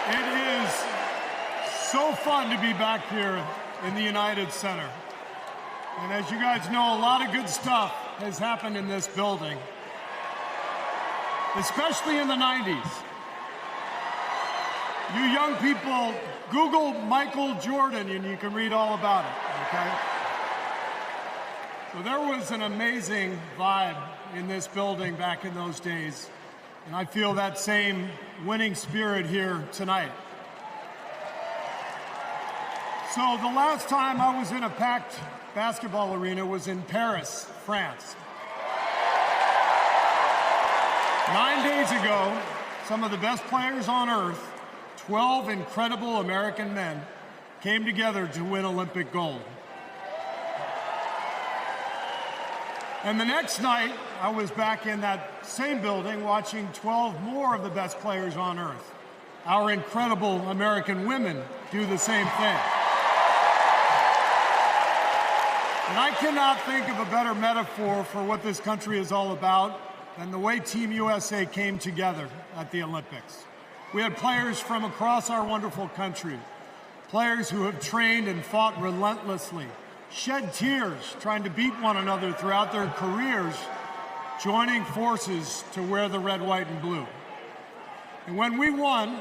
It is so fun to be back here in the United Center. And as you guys know, a lot of good stuff has happened in this building, especially in the 90s. You young people, Google Michael Jordan and you can read all about it, okay? So there was an amazing vibe in this building back in those days, and I feel that same winning spirit here tonight. So the last time I was in a packed basketball arena was in Paris, France. 9 days ago, some of the best players on earth, 12 incredible American men, came together to win Olympic gold. And the next night, I was back in that same building watching 12 more of the best players on earth. Our incredible American women do the same thing. And I cannot think of a better metaphor for what this country is all about than the way Team USA came together at the Olympics. We had players from across our wonderful country, players who have trained and fought relentlessly, shed tears trying to beat one another throughout their careers, joining forces to wear the red, white, and blue. And when we won,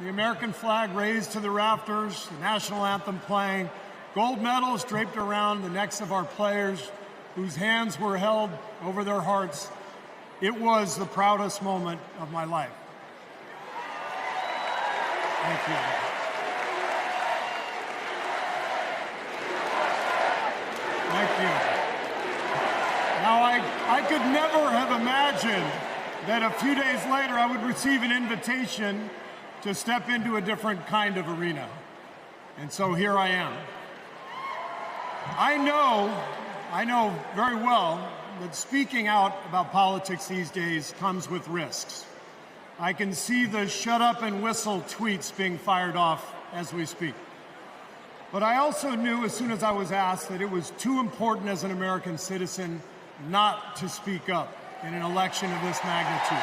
the American flag raised to the rafters, the national anthem playing, gold medals draped around the necks of our players whose hands were held over their hearts. It was the proudest moment of my life. Thank you. Thank you. Now, I could never have imagined that a few days later I would receive an invitation to step into a different kind of arena. And so here I am. I know very well that speaking out about politics these days comes with risks. I can see the shut up and whistle tweets being fired off as we speak. But I also knew as soon as I was asked that it was too important as an American citizen not to speak up in an election of this magnitude.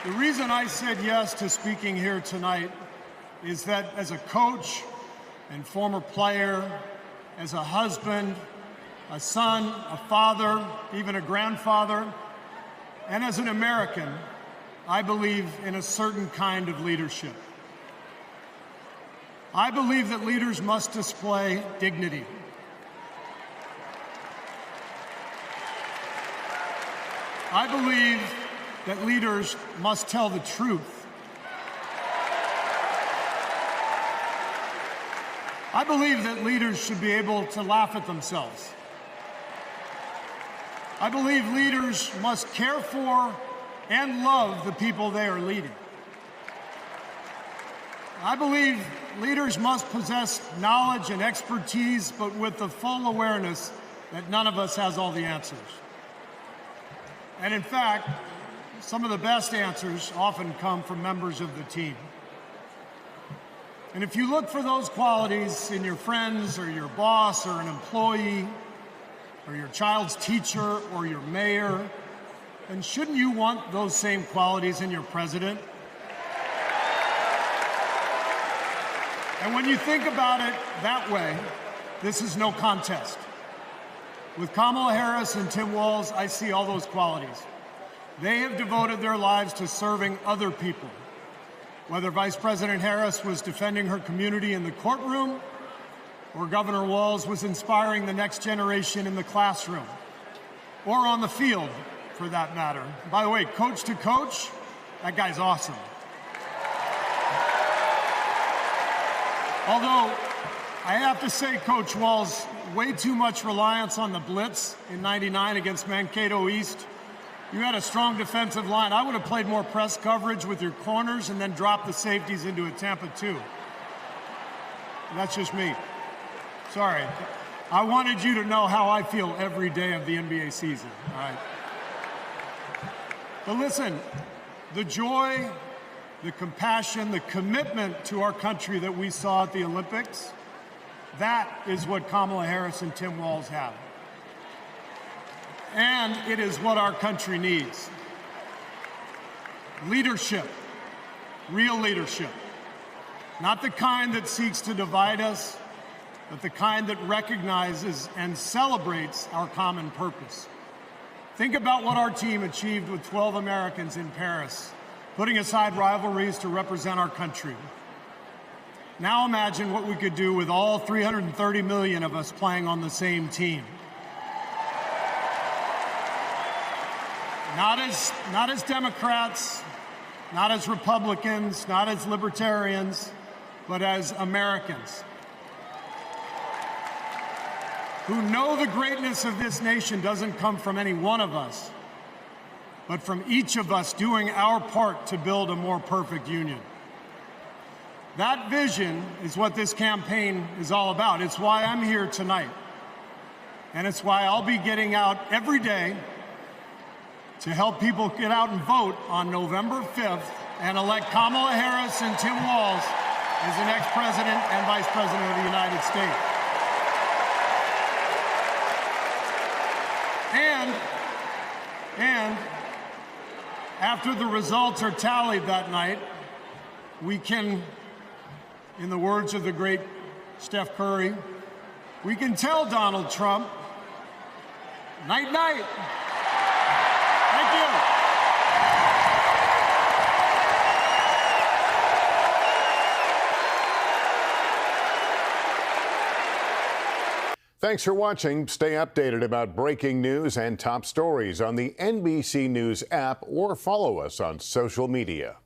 The reason I said yes to speaking here tonight is that as a coach and former player, as a husband, a son, a father, even a grandfather, and as an American, I believe in a certain kind of leadership. I believe that leaders must display dignity. I believe that leaders must tell the truth. I believe that leaders should be able to laugh at themselves. I believe leaders must care for and love the people they are leading. I believe leaders must possess knowledge and expertise, but with the full awareness that none of us has all the answers. And in fact, some of the best answers often come from members of the team. And if you look for those qualities in your friends or your boss or an employee or your child's teacher or your mayor, then shouldn't you want those same qualities in your president? And when you think about it that way, this is no contest. With Kamala Harris and Tim Walz, I see all those qualities. They have devoted their lives to serving other people. Whether Vice President Harris was defending her community in the courtroom, or Governor Walz was inspiring the next generation in the classroom, or on the field, for that matter. By the way, coach to coach, that guy's awesome. Although, I have to say, Coach Walz, way too much reliance on the blitz in '99 against Mankato East. You had a strong defensive line. I would have played more press coverage with your corners and then dropped the safeties into a Tampa 2. That's just me. Sorry. I wanted you to know how I feel every day of the NBA season, all right? But listen, the joy, the compassion, the commitment to our country that we saw at the Olympics, that is what Kamala Harris and Tim Walz have. And it is what our country needs. Leadership, real leadership. Not the kind that seeks to divide us, but the kind that recognizes and celebrates our common purpose. Think about what our team achieved with 12 Americans in Paris, putting aside rivalries to represent our country. Now imagine what we could do with all 330 million of us playing on the same team. Not as Democrats, not as Republicans, not as libertarians, but as Americans who know the greatness of this nation doesn't come from any one of us, but from each of us doing our part to build a more perfect union. That vision is what this campaign is all about. It's why I'm here tonight. And it's why I'll be getting out every day to help people get out and vote on November 5th and elect Kamala Harris and Tim Walz as the next president and vice president of the United States. And after the results are tallied that night, we can, in the words of the great Steph Curry, we can tell Donald Trump, night, night. Thank you. Thanks for watching. Stay updated about breaking news and top stories on the NBC News app or follow us on social media.